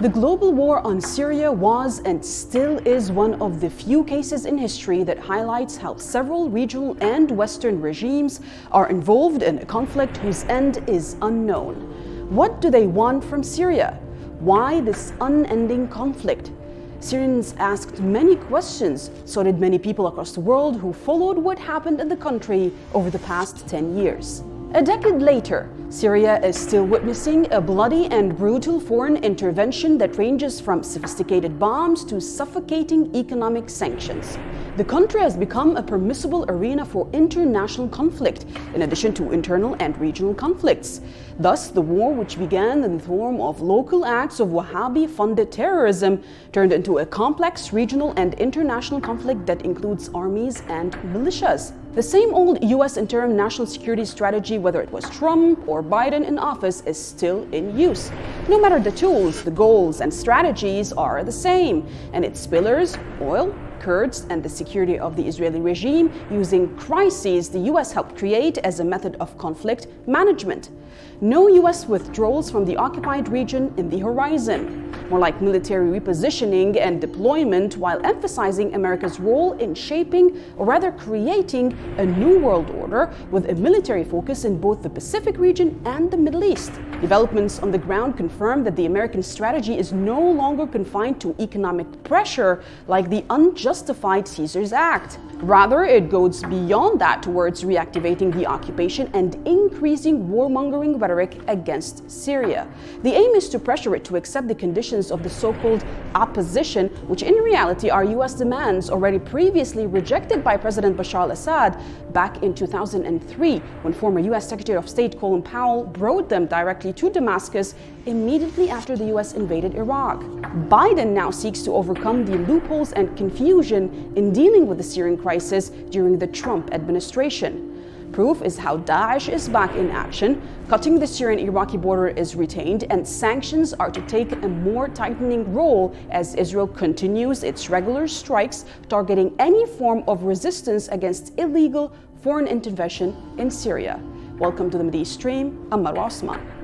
The global war on Syria was and still is one of the few cases in history that highlights how several regional and Western regimes are involved in a conflict whose end is unknown. What do they want from Syria? Why this unending conflict? Syrians asked many questions, so did many people across the world who followed what happened in the country over the past 10 years. A decade later, Syria is still witnessing a bloody and brutal foreign intervention that ranges from sophisticated bombs to suffocating economic sanctions. The country has become a permissible arena for international conflict, in addition to internal and regional conflicts. Thus, the war, which began in the form of local acts of Wahhabi-funded terrorism, turned into a complex regional and international conflict that includes armies and militias. The same old US interim national security strategy, whether it was Trump or Biden in office, is still in use. No matter the tools, the goals and strategies are the same, and its pillars, oil, Kurds, and the security of the Israeli regime, using crises the US helped create as a method of conflict management. No US withdrawals from the occupied region in the horizon. More like military repositioning and deployment, while emphasizing America's role in shaping, or rather creating, a new world order with a military focus in both the Pacific region and the Middle East. Developments on the ground confirm that the American strategy is no longer confined to economic pressure like the unjustified Caesar's Act. Rather, it goes beyond that towards reactivating the occupation and increasing warmongering rhetoric against Syria. The aim is to pressure it to accept the conditions of the so-called opposition, which in reality are US demands already previously rejected by President Bashar Assad back in 2003, when former US Secretary of State Colin Powell brought them directly to Damascus immediately after the US invaded Iraq. Biden now seeks to overcome the loopholes and confusion in dealing with the Syrian crisis during the Trump administration. Proof is how Daesh is back in action, cutting the Syrian-Iraqi border is retained, and sanctions are to take a more tightening role as Israel continues its regular strikes targeting any form of resistance against illegal foreign intervention in Syria. Welcome to the Mideastream. I'm Marwa Osman.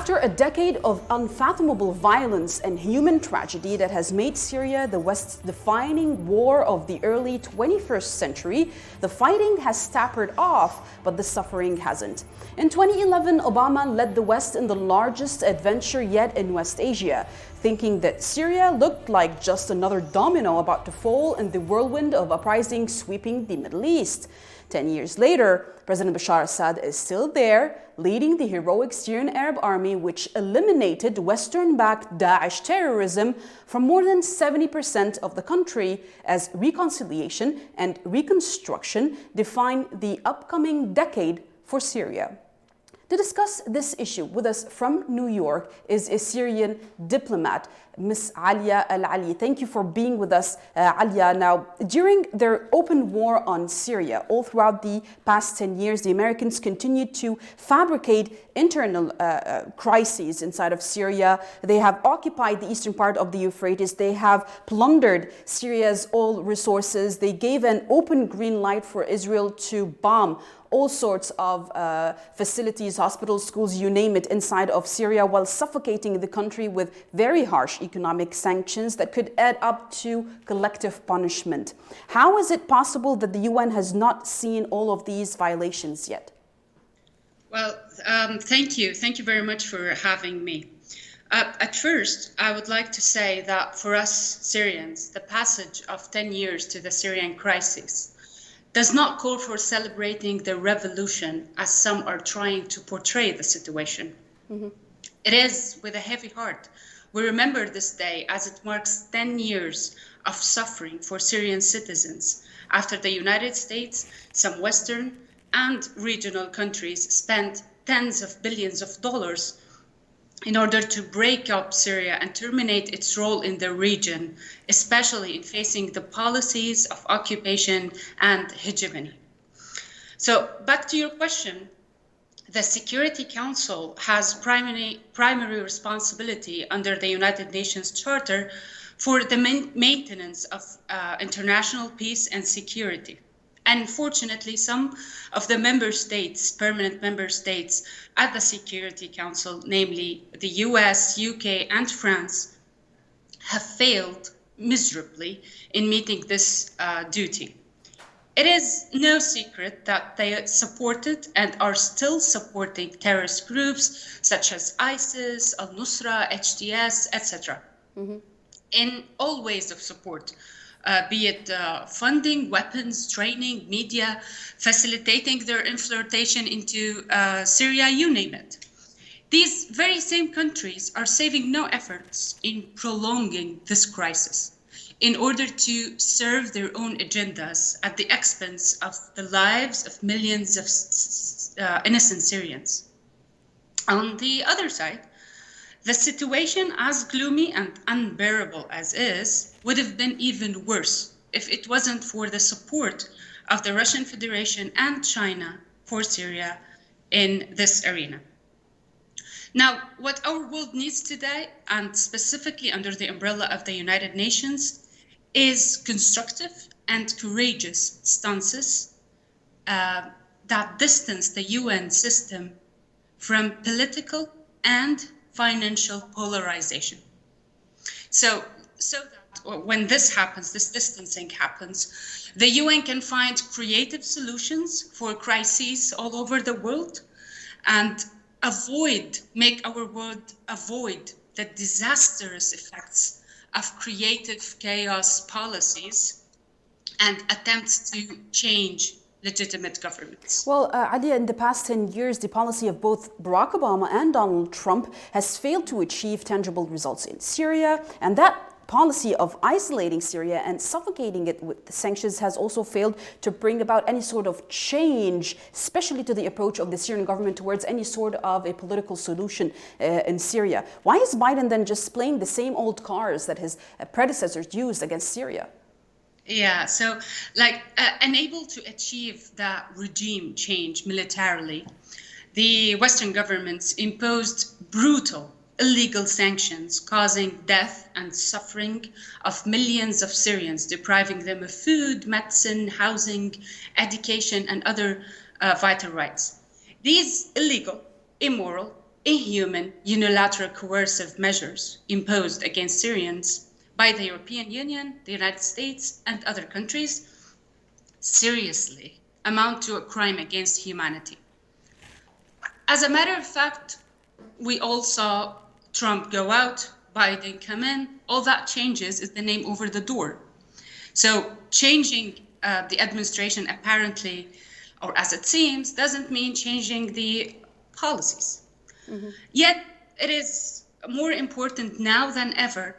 After a decade of unfathomable violence and human tragedy that has made Syria the West's defining war of the early 21st century, the fighting has tapered off, but the suffering hasn't. In 2011, Obama led the West in the largest adventure yet in West Asia, thinking that Syria looked like just another domino about to fall in the whirlwind of uprisings sweeping the Middle East. 10 years later, President Bashar Assad is still there, leading the heroic Syrian Arab army, which eliminated Western-backed Daesh terrorism from more than 70% of the country, as reconciliation and reconstruction define the upcoming decade for Syria. To discuss this issue with us from New York is a Syrian diplomat, Ms. Alia Al-Ali. Thank you for being with us, Alia. Now, during their open war on Syria, all throughout the past 10 years, the Americans continued to fabricate internal crises inside of Syria. They have occupied the eastern part of the Euphrates. They have plundered Syria's oil resources. They gave an open green light for Israel to bomb all sorts of facilities, hospitals, schools, you name it, inside of Syria, while suffocating the country with very harsh economic sanctions that could add up to collective punishment. How is it possible that the UN has not seen all of these violations yet? Well, thank you. Thank you very much for having me. At first, I would like to say that for us Syrians, the passage of 10 years to the Syrian crisis does not call for celebrating the revolution as some are trying to portray the situation. Mm-hmm. It is with a heavy heart we remember this day as it marks 10 years of suffering for Syrian citizens after the United States, some Western and regional countries spent tens of billions of dollars in order to break up Syria and terminate its role in the region, especially in facing the policies of occupation and hegemony. So back to your question, the Security Council has primary responsibility under the United Nations Charter for the maintenance of international peace and security. Unfortunately, some of the member states, permanent member states at the Security Council, namely the US, UK, and France, have failed miserably in meeting this duty. It is no secret that they supported and are still supporting terrorist groups such as ISIS, Al-Nusra, HTS, etc. In all ways of support, be it funding, weapons, training, media, facilitating their infiltration into Syria, you name it. These very same countries are saving no efforts in prolonging this crisis in order to serve their own agendas at the expense of the lives of millions of innocent Syrians. On the other side, the situation, as gloomy and unbearable as is, would have been even worse if it wasn't for the support of the Russian Federation and China for Syria in this arena. Now, what our world needs today, and specifically under the umbrella of the United Nations, is constructive and courageous stances that distance the UN system from political and financial polarization. So that when this happens, this distancing happens, the UN can find creative solutions for crises all over the world and make our world avoid the disastrous effects of creative chaos policies and attempts to change legitimate governments. Well, Adia, in the past 10 years, the policy of both Barack Obama and Donald Trump has failed to achieve tangible results in Syria, and that policy of isolating Syria and suffocating it with the sanctions has also failed to bring about any sort of change, especially to the approach of the Syrian government towards any sort of a political solution in Syria. Why is Biden then just playing the same old cards that his predecessors used against Syria? Yeah, so unable to achieve that regime change militarily, the Western governments imposed brutal illegal sanctions causing death and suffering of millions of Syrians, depriving them of food, medicine, housing, education, and other vital rights. These illegal, immoral, inhuman, unilateral coercive measures imposed against Syrians by the European Union, the United States, and other countries seriously amount to a crime against humanity. As a matter of fact, we all saw Trump go out, Biden come in. All that changes is the name over the door. So changing the administration apparently, or as it seems, doesn't mean changing the policies. Yet it is more important now than ever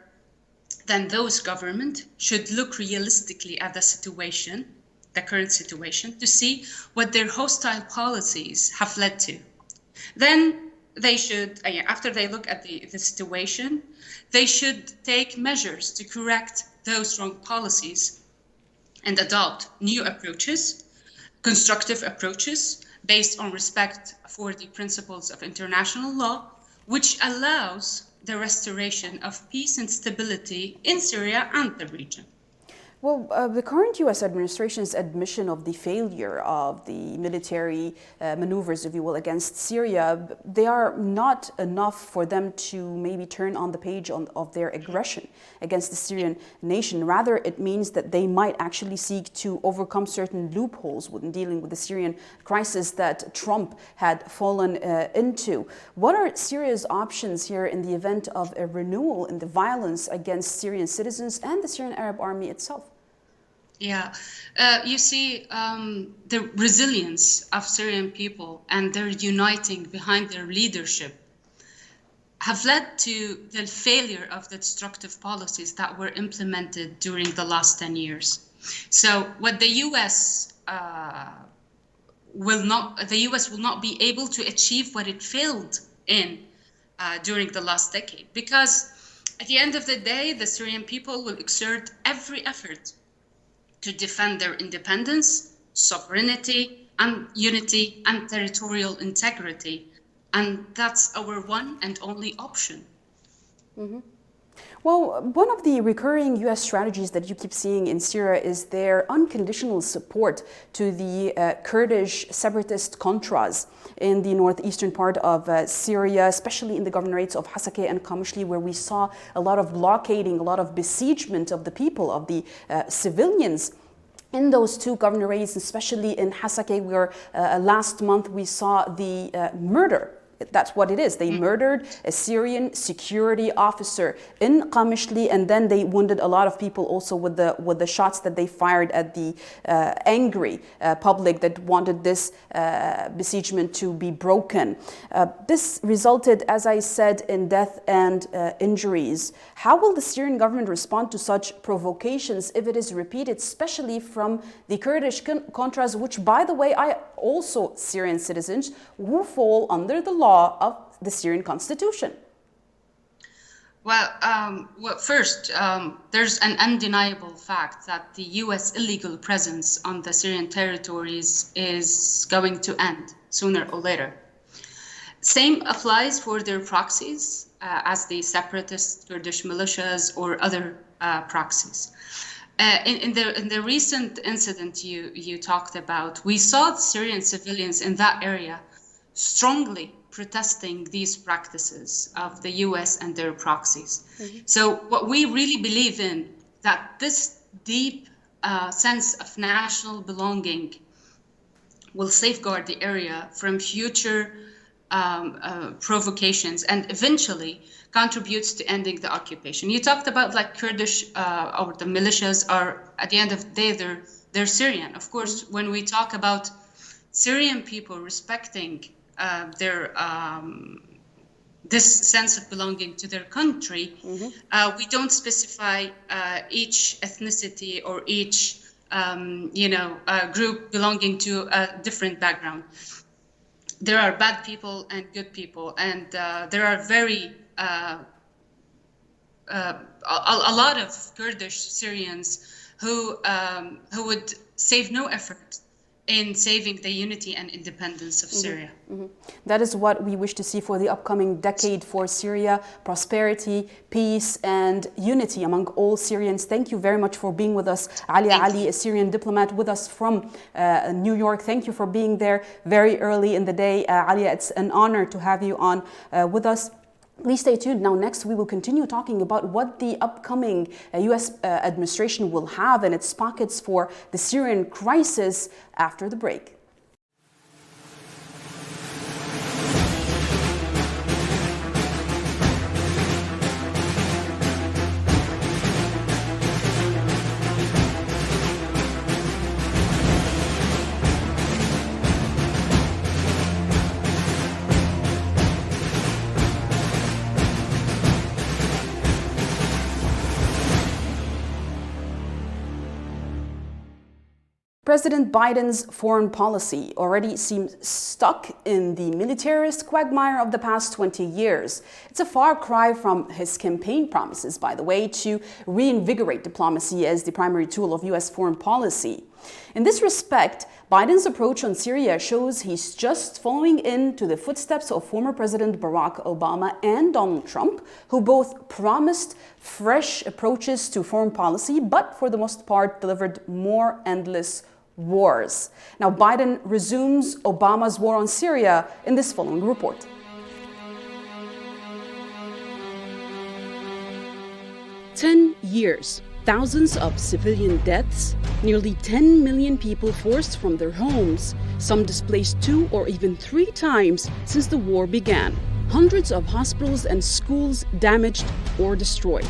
that those government should look realistically at the situation, the current situation, to see what their hostile policies have led to. Then they should, after they look at the situation, they should take measures to correct those wrong policies and adopt new approaches, constructive approaches based on respect for the principles of international law, which allows the restoration of peace and stability in Syria and the region. Well, the current U.S. administration's admission of the failure of the military maneuvers, if you will, against Syria, they are not enough for them to maybe turn on the page of their aggression against the Syrian nation. Rather, it means that they might actually seek to overcome certain loopholes when dealing with the Syrian crisis that Trump had fallen into. What are Syria's options here in the event of a renewal in the violence against Syrian citizens and the Syrian Arab Army itself? Yeah, you see, the resilience of Syrian people and their uniting behind their leadership have led to the failure of the destructive policies that were implemented during the last 10 years. So what the US will not be able to achieve what it failed in during the last decade, because at the end of the day, the Syrian people will exert every effort to defend their independence, sovereignty, and unity and territorial integrity. And that's our one and only option. Mm-hmm. Well, one of the recurring U.S. strategies that you keep seeing in Syria is their unconditional support to the Kurdish separatist Contras in the northeastern part of Syria, especially in the governorates of Hasakeh and Qamishli, where we saw a lot of blockading, a lot of besiegement of the people, of the civilians in those two governorates, especially in Hasakeh, where last month we saw the murder. That's what it is. They murdered a Syrian security officer in Qamishli, and then they wounded a lot of people also with the shots that they fired at the angry public that wanted this besiegement to be broken. This resulted, as I said, in death and injuries. How will the Syrian government respond to such provocations if it is repeated, especially from the Kurdish Contras, which, by the way, are also Syrian citizens who fall under the law of the Syrian constitution? Well, first, there's an undeniable fact that the U.S. illegal presence on the Syrian territories is going to end sooner or later. Same applies for their proxies, as the separatist Kurdish militias or other proxies. In the recent incident you talked about, we saw the Syrian civilians in that area strongly protesting these practices of the US and their proxies. Mm-hmm. So what we really believe in, that this deep sense of national belonging will safeguard the area from future provocations and eventually contributes to ending the occupation. You talked about like Kurdish or the militias are, at the end of the day, they're Syrian. Of course, when we talk about Syrian people respecting their this sense of belonging to their country, mm-hmm. We don't specify each ethnicity or each group belonging to a different background. There are bad people and good people, and there are a lot of Kurdish Syrians who would save no effort in saving the unity and independence of Syria. Mm-hmm. That is what we wish to see for the upcoming decade for Syria: prosperity, peace, and unity among all Syrians. Thank you very much for being with us. Alia Ali, a Syrian diplomat with us from New York. Thank you for being there very early in the day. Alia, it's an honor to have you on with us. Please stay tuned. Now, next, we will continue talking about what the upcoming U.S. administration will have in its pockets for the Syrian crisis after the break. President Biden's foreign policy already seems stuck in the militarist quagmire of the past 20 years. It's a far cry from his campaign promises, by the way, to reinvigorate diplomacy as the primary tool of U.S. foreign policy. In this respect, Biden's approach on Syria shows he's just following into the footsteps of former President Barack Obama and Donald Trump, who both promised fresh approaches to foreign policy, but for the most part delivered more endless wars. Now, Biden resumes Obama's war on Syria in this following report. "10 years, thousands of civilian deaths, nearly 10 million people forced from their homes, some displaced 2 or even 3 times since the war began, hundreds of hospitals and schools damaged or destroyed.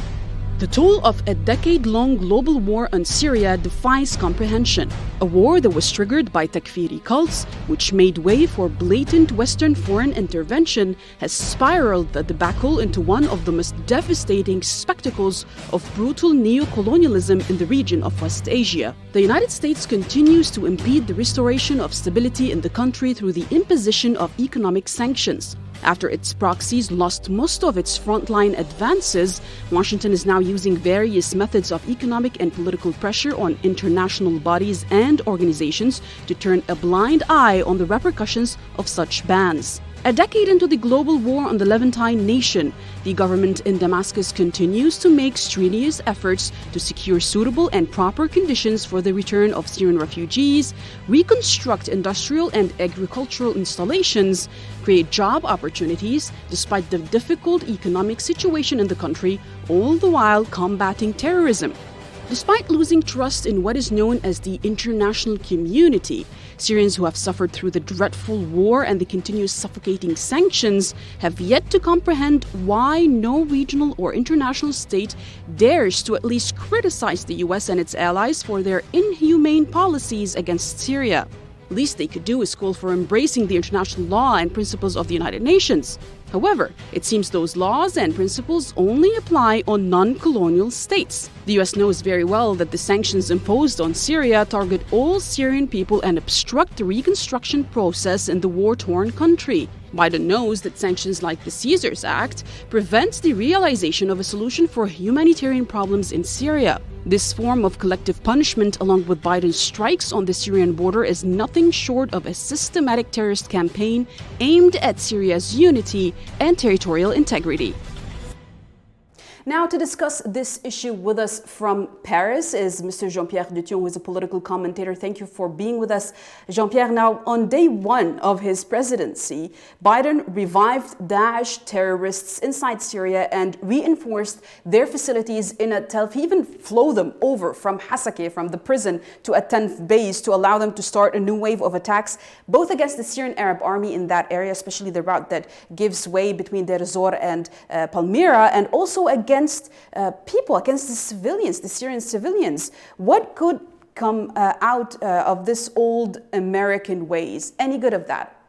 The toll of a decade-long global war on Syria defies comprehension. A war that was triggered by Takfiri cults, which made way for blatant Western foreign intervention, has spiraled the debacle into one of the most devastating spectacles of brutal neo-colonialism in the region of West Asia. The United States continues to impede the restoration of stability in the country through the imposition of economic sanctions. After its proxies lost most of its frontline advances, Washington is now using various methods of economic and political pressure on international bodies and organizations to turn a blind eye on the repercussions of such bans. A decade into the global war on the Levantine nation, the government in Damascus continues to make strenuous efforts to secure suitable and proper conditions for the return of Syrian refugees, reconstruct industrial and agricultural installations, create job opportunities despite the difficult economic situation in the country, all the while combating terrorism. Despite losing trust in what is known as the international community, Syrians who have suffered through the dreadful war and the continuous suffocating sanctions have yet to comprehend why no regional or international state dares to at least criticize the US and its allies for their inhumane policies against Syria. Least they could do is call for embracing the international law and principles of the United Nations. However, it seems those laws and principles only apply on non-colonial states. The US knows very well that the sanctions imposed on Syria target all Syrian people and obstruct the reconstruction process in the war-torn country. Biden knows that sanctions like the Caesars Act prevent the realization of a solution for humanitarian problems in Syria. This form of collective punishment, along with Biden's strikes on the Syrian border, is nothing short of a systematic terrorist campaign aimed at Syria's unity and territorial integrity. Now, to discuss this issue with us from Paris is Mr. Jean-Pierre Dution, who is a political commentator. Thank you for being with us, Jean-Pierre. Now, on day one of his presidency, Biden revived Daesh terrorists inside Syria and reinforced their facilities in a Tel Aviv, even flew them over from Hasakeh, from the prison, to a 10th base to allow them to start a new wave of attacks, both against the Syrian Arab army in that area, especially the route that gives way between Deir ez-Zor and Palmyra, and also against people, against the civilians, the Syrian civilians. What could come out of this old American ways? Any good of that?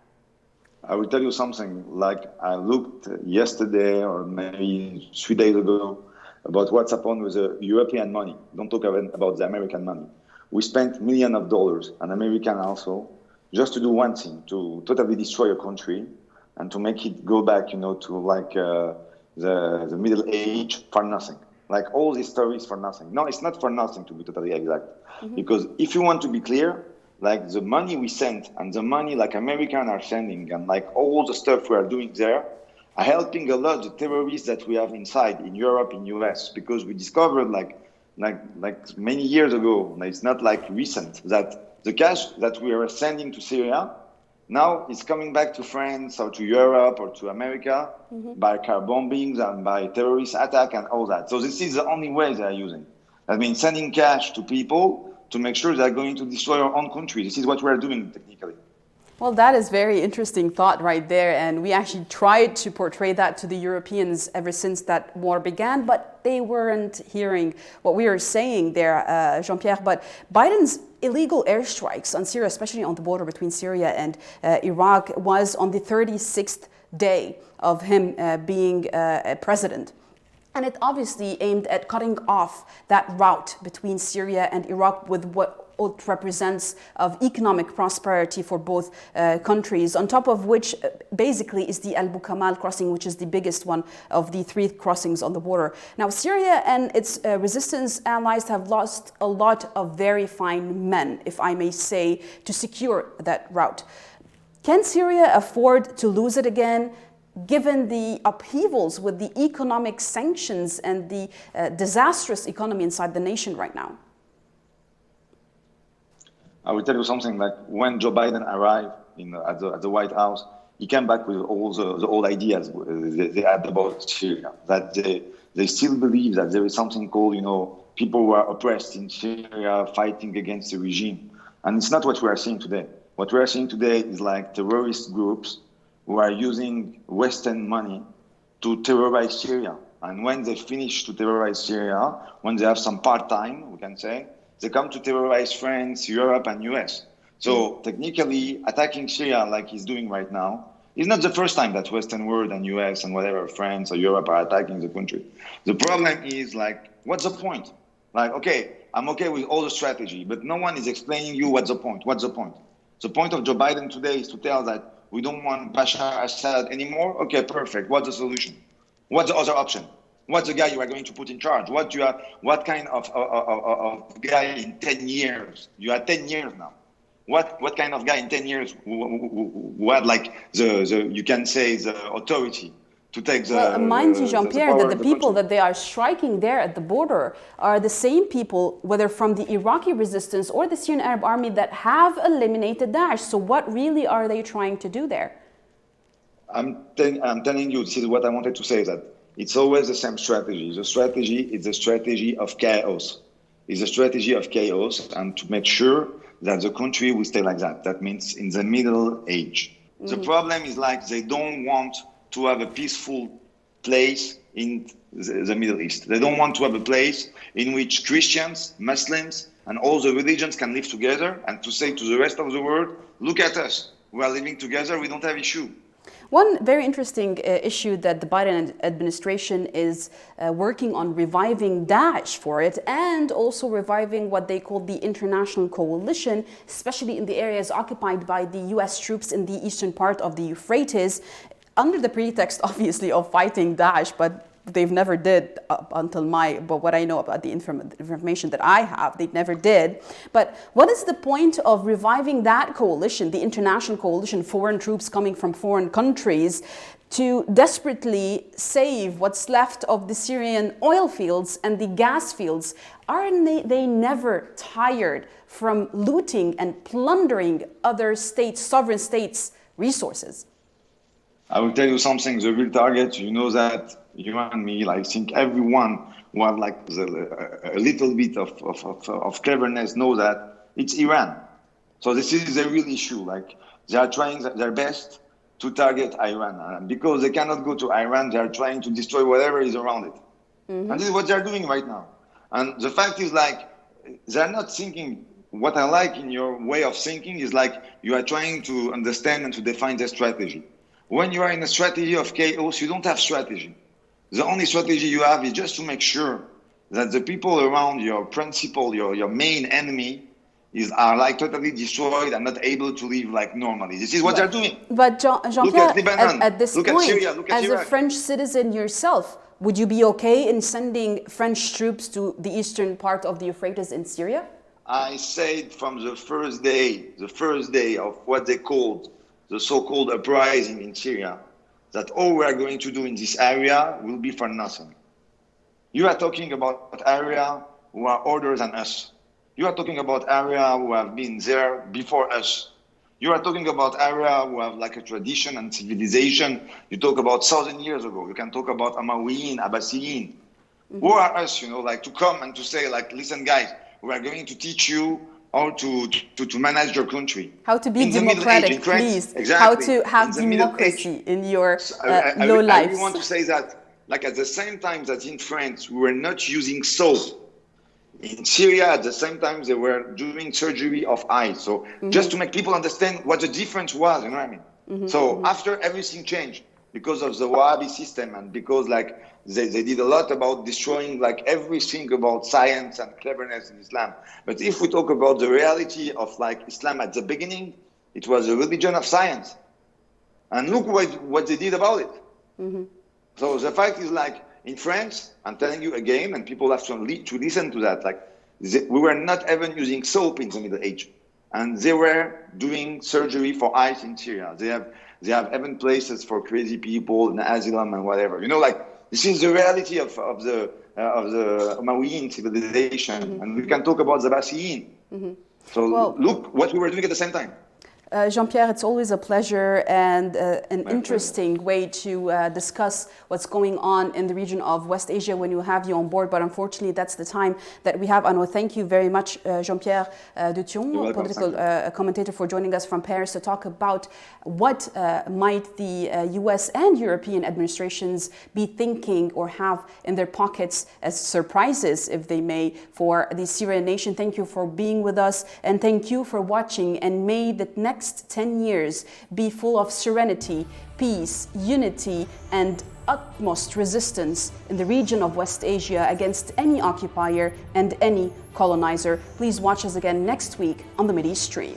I will tell you something. Like, I looked yesterday or maybe 3 days ago about what's happened with the European money. Don't talk about the American money. We spent millions of dollars, and American also, just to do one thing, to totally destroy a country and to make it go back, to like the Middle Age for nothing. Like all these stories for nothing. No, it's not for nothing, to be totally exact. Mm-hmm. Because if you want to be clear, like the money we sent and the money like Americans are sending and like all the stuff we are doing there are helping a lot the terrorists that we have inside in Europe, in US, because we discovered like many years ago, it's not like recent, that the cash that we are sending to Syria now it's coming back to France or to Europe or to America by car bombings and by terrorist attack and all that. So this is the only way they are using. I mean, sending cash to people to make sure they're going to destroy our own country. This is what we're doing technically. Well, that is very interesting thought right there. And we actually tried to portray that to the Europeans ever since that war began, but they weren't hearing what we were saying there, Jean-Pierre. But Biden's illegal airstrikes on Syria, especially on the border between Syria and Iraq, was on the 36th day of him being president. And it obviously aimed at cutting off that route between Syria and Iraq with what it represents of economic prosperity for both countries, on top of which basically is the Al Bukamal crossing, which is the biggest one of the 3 crossings on the border. Now, Syria and its resistance allies have lost a lot of very fine men, if I may say, to secure that route. Can Syria afford to lose it again, given the upheavals with the economic sanctions and the disastrous economy inside the nation right now? I will tell you something, like when Joe Biden arrived at the White House, he came back with all the old ideas they had about Syria, that they still believe that there is something called, people who are oppressed in Syria fighting against the regime. And it's not what we are seeing today. What we are seeing today is like terrorist groups who are using Western money to terrorize Syria. And when they finish to terrorize Syria, when they have some part-time, we can say, they come to terrorize France, Europe, and US. So technically, attacking Syria like he's doing right now is not the first time that Western world and US and whatever, France or Europe are attacking the country. The problem is like, what's the point? Like, okay, I'm okay with all the strategy, but no one is explaining you what's the point. What's the point? The point of Joe Biden today is to tell that We don't want Bashar Assad anymore. Okay, perfect. What's the solution? What's the other option? What's the guy you are going to put in charge? What kind of guy in 10 years? You are 10 years now. What kind of guy in 10 years who had like you can say the authority to take the Well, mind you, Jean-Pierre, that the people country? that they are striking there at the border are the same people, whether from the Iraqi resistance or the Syrian Arab Army, that have eliminated Daesh. So what really are they trying to do there? I'm telling you, this is what I wanted to say, that it's always the same strategy. The strategy is the strategy of chaos. It's a strategy of chaos, and to make sure that the country will stay like that. That means in the Middle Age. The problem is like they don't want to have a peaceful place in the Middle East. They don't want to have a place in which Christians, Muslims, and all the religions can live together and to say to the rest of the world, look at us, we are living together, we don't have issue. One very interesting issue that the Biden administration is working on reviving Daesh for it, and also reviving what they call the international coalition, especially in the areas occupied by the US troops in the eastern part of the Euphrates, under the pretext, obviously, of fighting Daesh, but they've never did up until but what I know about the information that I have, they never did. But what is the point of reviving that coalition, the international coalition, foreign troops coming from foreign countries, to desperately save what's left of the Syrian oil fields and the gas fields? Aren't they never tired from looting and plundering other states, sovereign states' resources? I will tell you something, the real target, you know that you and me, I think everyone who have like a little bit of cleverness know that it's Iran. So this is a real issue. Like they are trying their best to target Iran. And because they cannot go to Iran, they are trying to destroy whatever is around it. And this is what they are doing right now. And the fact is like, they are not thinking. What I like in your way of thinking is like, you are trying to understand and to define the strategy. When you are in a strategy of chaos, you don't have strategy. The only strategy you have is just to make sure that the people around your principal, your main enemy, are like totally destroyed and not able to live like normally. This is what they're doing. But Jean-Pierre, at this look point, at Syria, look at as Iraq. a French citizen yourself, would you be okay in sending French troops to the eastern part of the Euphrates in Syria? I said from the first day of what they called the so-called uprising in Syria, that all we are going to do in this area will be for nothing. You are talking about area who are older than us. You are talking about area who have been there before us. You are talking about area who have like a tradition and civilization. You talk about 1,000 years ago. You can talk about Umayyads, Abbasiyin. Who are us, like to come and to say like, listen guys, we are going to teach you how to manage your country. How to be democratic, please. Exactly. How to have democracy in your low lives. I really want to say that, like at the same time that in France, we were not using soap. In Syria, at the same time, they were doing surgery of eyes. So just to make people understand what the difference was, you know what I mean? So after everything changed, because of the Wahhabi system and because like they did a lot about destroying like everything about science and cleverness in Islam. But if we talk about the reality of like Islam at the beginning, it was a religion of science. And look what they did about it. So the fact is like in France, I'm telling you again, and people have to listen to that, like we were not even using soap in the Middle Age. And they were doing surgery for eyes in Syria. They have even places for crazy people in asylum and whatever. Like this is the reality of the Umayyads civilization, and we can talk about the Abbasiyin. So look what we were doing at the same time. Jean-Pierre, it's always a pleasure and an interesting way to discuss what's going on in the region of West Asia when you have you on board. But unfortunately, that's the time that we have. And thank you very much, Jean-Pierre Dution, political commentator, for joining us from Paris to talk about what might the US and European administrations be thinking or have in their pockets as surprises, if they may, for the Syrian nation. Thank you for being with us, and thank you for watching. And may the next 10 years be full of serenity, peace, unity, and utmost resistance in the region of West Asia against any occupier and any colonizer. Please watch us again next week on the Mideastream.